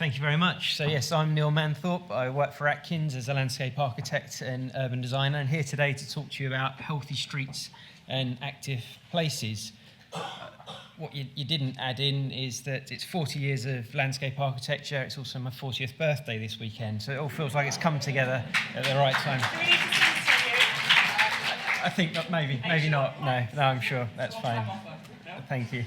Thank you very much. So yes, I'm Neil Manthorpe. I work for Atkins as a landscape architect and urban designer, and here today to talk to you about healthy streets and active places. What you didn't add in is that it's 40 years of landscape architecture. It's also my 40th birthday this weekend, so it all feels like it's come together at the right time. Do we need to sing to you? I think that maybe not. No, I'm sure that's fine. Thank you.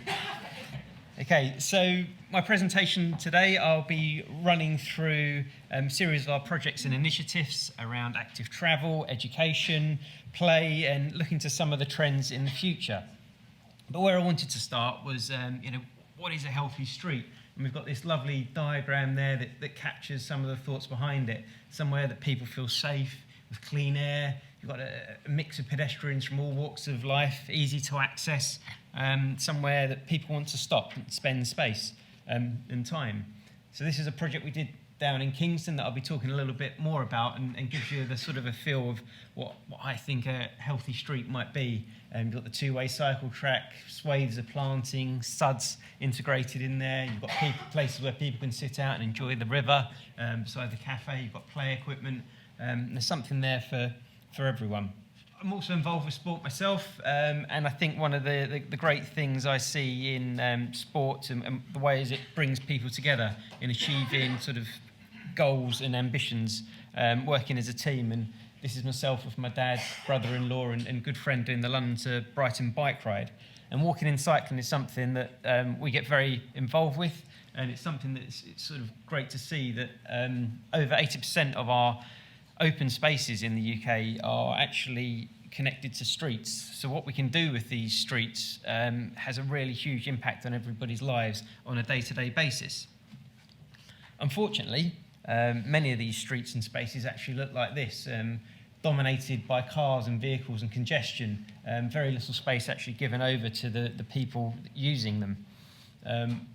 Okay, so my presentation today, I'll be running through a series of our projects and initiatives around active travel, education, play, and looking to some of the trends in the future. But where I wanted to start was, what is a healthy street? And we've got this lovely diagram there that captures some of the thoughts behind it. Somewhere that people feel safe, with clean air. You've got a mix of pedestrians from all walks of life, easy to access. Somewhere that people want to stop and spend space and time. So this is a project we did down in Kingston that I'll be talking a little bit more about and gives you the sort of a feel of what I think a healthy street might be. You've got the two-way cycle track, swathes of planting, suds integrated in there. You've got places where people can sit out and enjoy the river. Beside the cafe, you've got play equipment. There's something there for everyone. I'm also involved with sport myself, and I think one of the great things I see in sport and the ways it brings people together in achieving sort of goals and ambitions, working as a team. And this is myself with my dad, brother-in-law, and good friend doing the London to Brighton bike ride. And walking and cycling is something that we get very involved with, and it's something that's it's sort of great to see that over 80% of our open spaces in the UK are actually connected to streets. So what we can do with these streets has a really huge impact on everybody's lives on a day-to-day basis. Unfortunately, many of these streets and spaces actually look like this, dominated by cars and vehicles and congestion, very little space actually given over to the people using them. And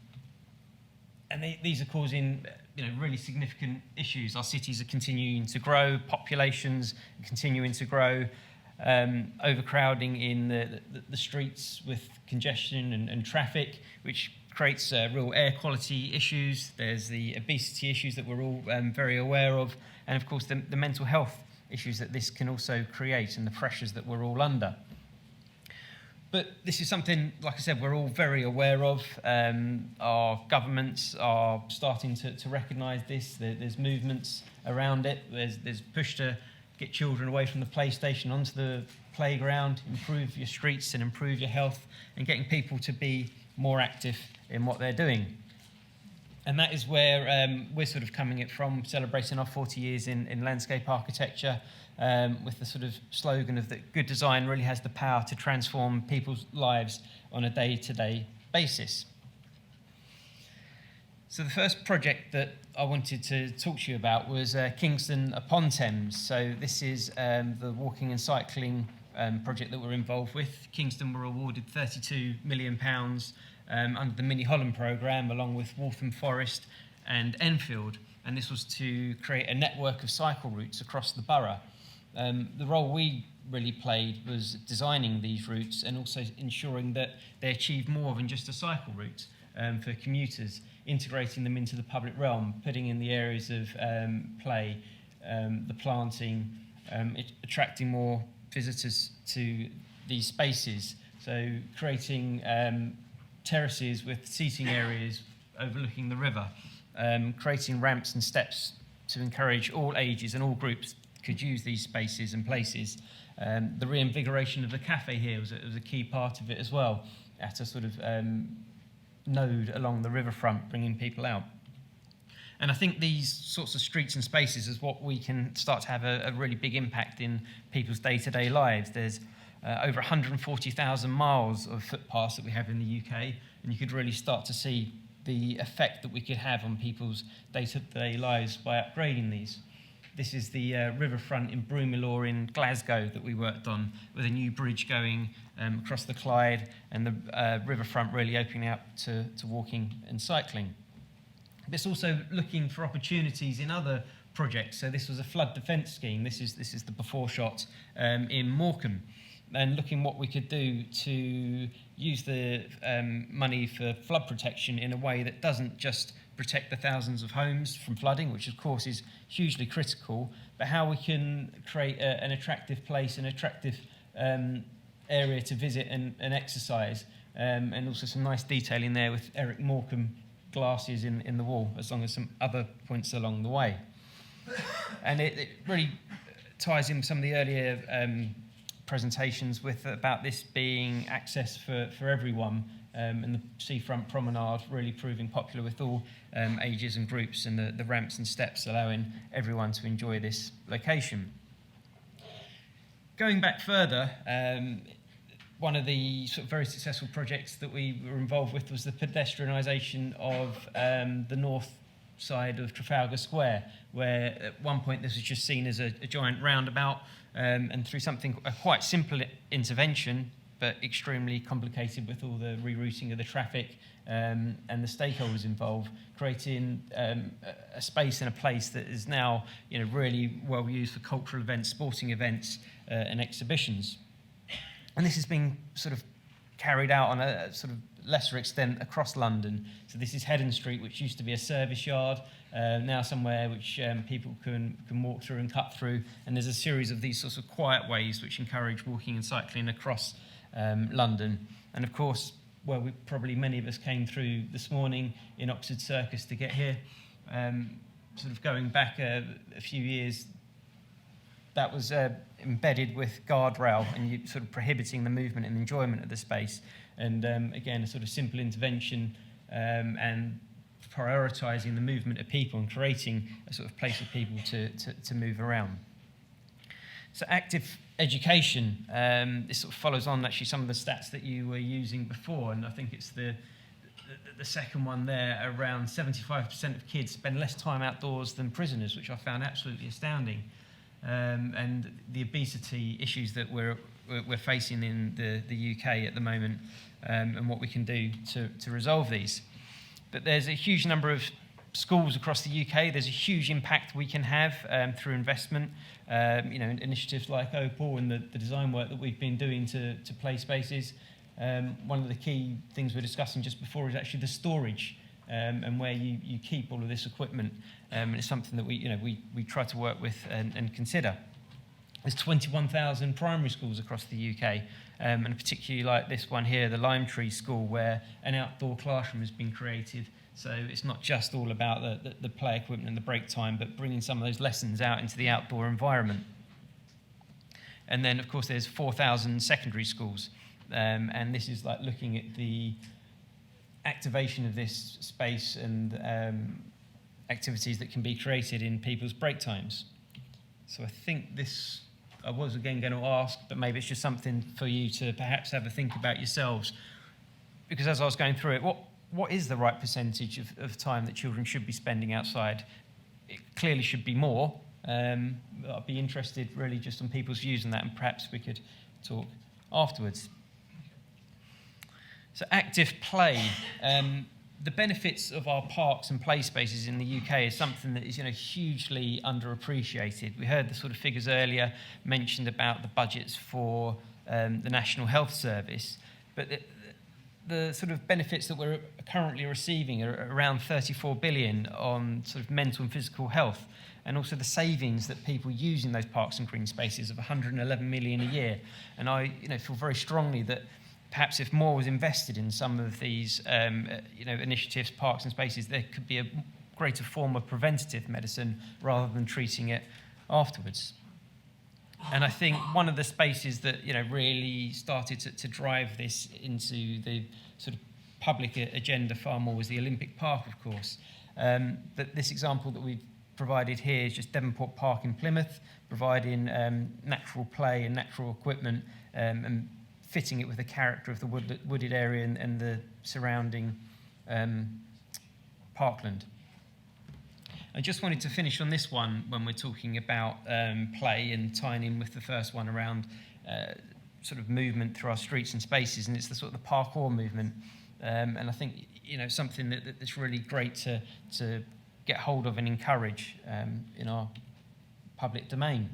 these are causing really significant issues. Our cities are continuing to grow, populations are continuing to grow, overcrowding in the streets with congestion and traffic, which creates real air quality issues. There's the obesity issues that we're all very aware of, and of course the mental health issues that this can also create and the pressures that we're all under. But this is something, like I said, we're all very aware of. Our governments are starting to recognise this. There's movements around it. There's push to get children away from the PlayStation onto the playground, improve your streets and improve your health, and getting people to be more active in what they're doing. And that is where we're sort of coming it from, celebrating our 40 years in landscape architecture, with the sort of slogan of that good design really has the power to transform people's lives on a day-to-day basis. So the first project that I wanted to talk to you about was Kingston upon Thames. So this is the walking and cycling project that we're involved with. Kingston were awarded £32 million under the Mini Holland programme, along with Waltham Forest and Enfield. And this was to create a network of cycle routes across the borough. The role we really played was designing these routes and also ensuring that they achieved more than just a cycle route for commuters, integrating them into the public realm, putting in the areas of play, the planting, attracting more visitors to these spaces. So creating terraces with seating areas overlooking the river, creating ramps and steps to encourage all ages and all groups could use these spaces and places. The reinvigoration of the cafe here was a key part of it as well, at a sort of node along the riverfront, bringing people out. And I think these sorts of streets and spaces is what we can start to have a really big impact in people's day-to-day lives. There's over 140,000 miles of footpaths that we have in the UK, and you could really start to see the effect that we could have on people's day-to-day lives by upgrading these. This is the riverfront in Broomielaw in Glasgow that we worked on, with a new bridge going across the Clyde and the riverfront really opening up to walking and cycling. But it's also looking for opportunities in other projects. So this was a flood defence scheme. This is the before shot in Morecambe, and looking what we could do to use the money for flood protection in a way that doesn't just protect the thousands of homes from flooding, which of course is hugely critical, but how we can create an attractive place, an attractive area to visit and exercise, and also some nice detailing there with Eric Morecambe glasses in the wall, as long as some other points along the way. And it really ties in some of the earlier presentations about this being access for everyone, and the seafront promenade really proving popular with all ages and groups, and the ramps and steps allowing everyone to enjoy this location. Going back further, one of the sort of very successful projects that we were involved with was the pedestrianisation of the north side of Trafalgar Square, where at one point this was just seen as a giant roundabout, and through a quite simple intervention, but extremely complicated with all the rerouting of the traffic and the stakeholders involved, creating a space and a place that is now really well used for cultural events, sporting events, and exhibitions. And this has been sort of carried out on a sort of lesser extent across London. So this is Heddon Street, which used to be a service yard, now somewhere which people can walk through and cut through. And there's a series of these sorts of quiet ways which encourage walking and cycling across London. And of course, probably many of us came through this morning in Oxford Circus to get here. Sort of going back a few years, that was embedded with guardrail and you sort of prohibiting the movement and enjoyment of the space. And again, a sort of simple intervention and prioritising the movement of people and creating a sort of place for people to move around. So active education, this sort of follows on actually some of the stats that you were using before, and I think it's the second one there, around 75% of kids spend less time outdoors than prisoners, which I found absolutely astounding. And the obesity issues that we're facing in the UK at the moment, and what we can do to resolve these. But there's a huge number of schools across the UK. There's a huge impact we can have through investment. Initiatives like Opal and the design work that we've been doing to play spaces. One of the key things we're discussing just before is actually the storage and where you keep all of this equipment. And it's something that we try to work with and consider. There's 21,000 primary schools across the UK, and particularly like this one here, the Lime Tree School, where an outdoor classroom has been created. So it's not just all about the play equipment and the break time, but bringing some of those lessons out into the outdoor environment. And then, of course, there's 4,000 secondary schools, and this is like looking at the activation of this space and activities that can be created in people's break times. So I think this, I was again going to ask, but maybe it's just something for you to perhaps have a think about yourselves. Because as I was going through it, what is the right percentage of time that children should be spending outside? It clearly should be more. I'd be interested really just on people's views on that, and perhaps we could talk afterwards. So active play. The benefits of our parks and play spaces in the UK is something that is hugely underappreciated. We heard the sort of figures earlier mentioned about the budgets for the National Health Service, but the sort of benefits that we're currently receiving are around 34 billion on sort of mental and physical health, and also the savings that people use in those parks and green spaces of 111 million a year. And I feel very strongly that perhaps if more was invested in some of these initiatives, parks and spaces, there could be a greater form of preventative medicine rather than treating it afterwards. And I think one of the spaces that really started to drive this into the sort of public agenda far more was the Olympic Park, of course. But this example that we've provided here is just Devonport Park in Plymouth, providing natural play and natural equipment and fitting it with the character of the wooded area and the surrounding parkland. I just wanted to finish on this one when we're talking about play and tying in with the first one around sort of movement through our streets and spaces, and it's the sort of the parkour movement. And I think something that's really great to get hold of and encourage in our public domain.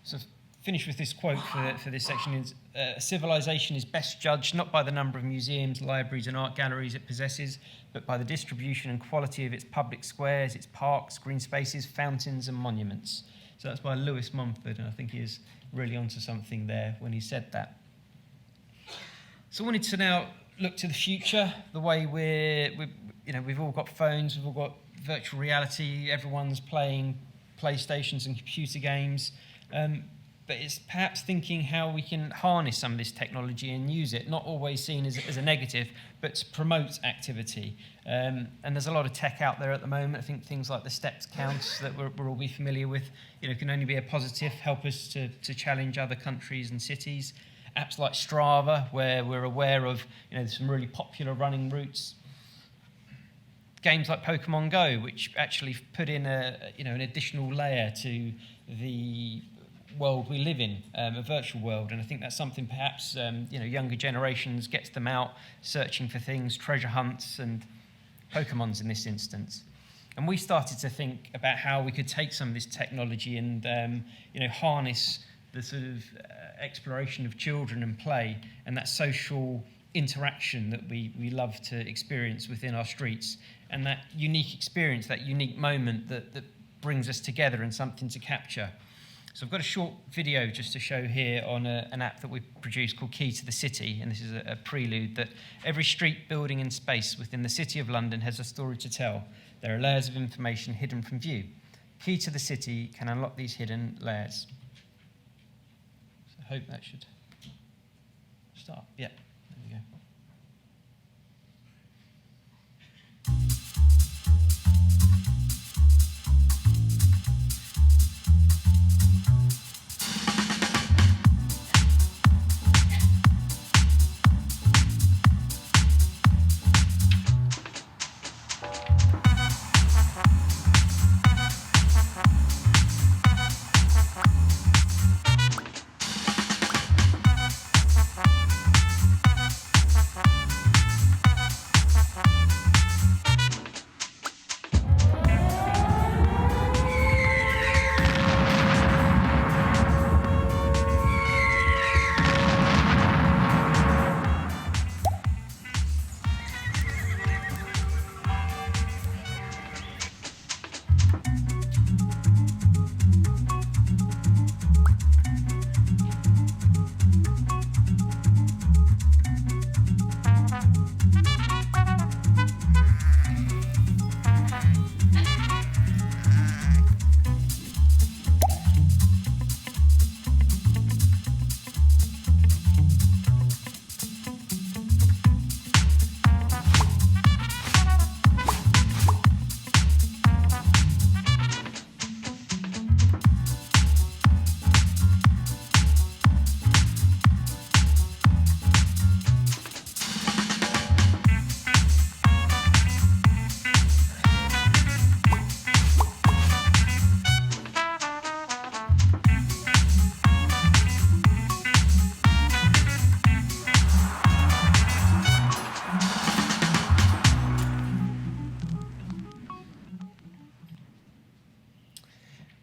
So finish with this quote for this section. Is civilization is best judged not by the number of museums, libraries and art galleries it possesses, but by the distribution and quality of its public squares, its parks, green spaces, fountains and monuments. So that's by Lewis Mumford, and I think he is really onto something there when he said that. So I wanted to now look to the future, the way we've all got phones, we've all got virtual reality, everyone's playing PlayStations and computer games, but it's perhaps thinking how we can harness some of this technology and use it, not always seen as a negative, but to promote activity. And there's a lot of tech out there at the moment. I think things like the steps counts that we'll all be familiar with, can only be a positive, help us to challenge other countries and cities. Apps like Strava, where we're aware of some really popular running routes. Games like Pokemon Go, which actually put in an additional layer to the world we live in, a virtual world, and I think that's something perhaps younger generations gets them out searching for things, treasure hunts and Pokemons in this instance. And we started to think about how we could take some of this technology and harness the sort of exploration of children and play and that social interaction that we love to experience within our streets, and that unique experience, that unique moment that brings us together and something to capture. So I've got a short video just to show here on an app that we've produced called Key to the City, and this is a prelude that every street, building and space within the City of London has a story to tell. There are layers of information hidden from view. Key to the City can unlock these hidden layers. So I hope that should start. Yeah, there we go.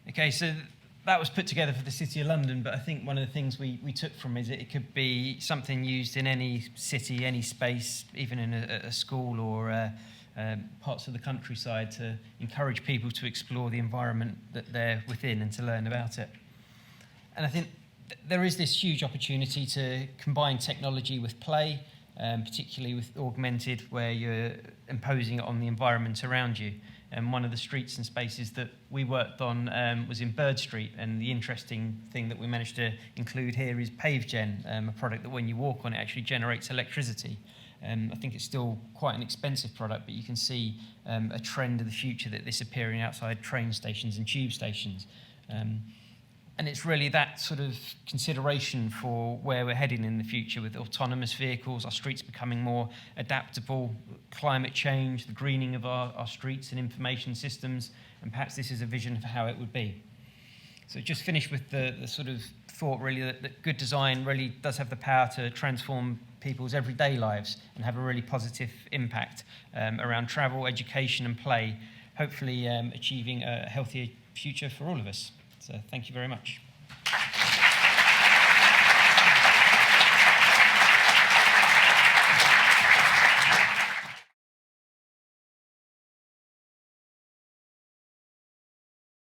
Okay, so that was put together for the City of London, but I think one of the things we took from it could be something used in any city, any space, even in a school or parts of the countryside, to encourage people to explore the environment that they're within and to learn about it. And I think there is this huge opportunity to combine technology with play, particularly with augmented, where you're imposing it on the environment around you. And one of the streets and spaces that we worked on was in Bird Street, and the interesting thing that we managed to include here is PaveGen, a product that when you walk on it actually generates electricity. I think it's still quite an expensive product, but you can see a trend of the future that this appearing outside train stations and tube stations. And it's really that sort of consideration for where we're heading in the future with autonomous vehicles, our streets becoming more adaptable, climate change, the greening of our streets and information systems, and perhaps this is a vision for how it would be. So just finish with the sort of thought really that good design really does have the power to transform people's everyday lives and have a really positive impact around travel, education and play, hopefully achieving a healthier future for all of us. So thank you very much.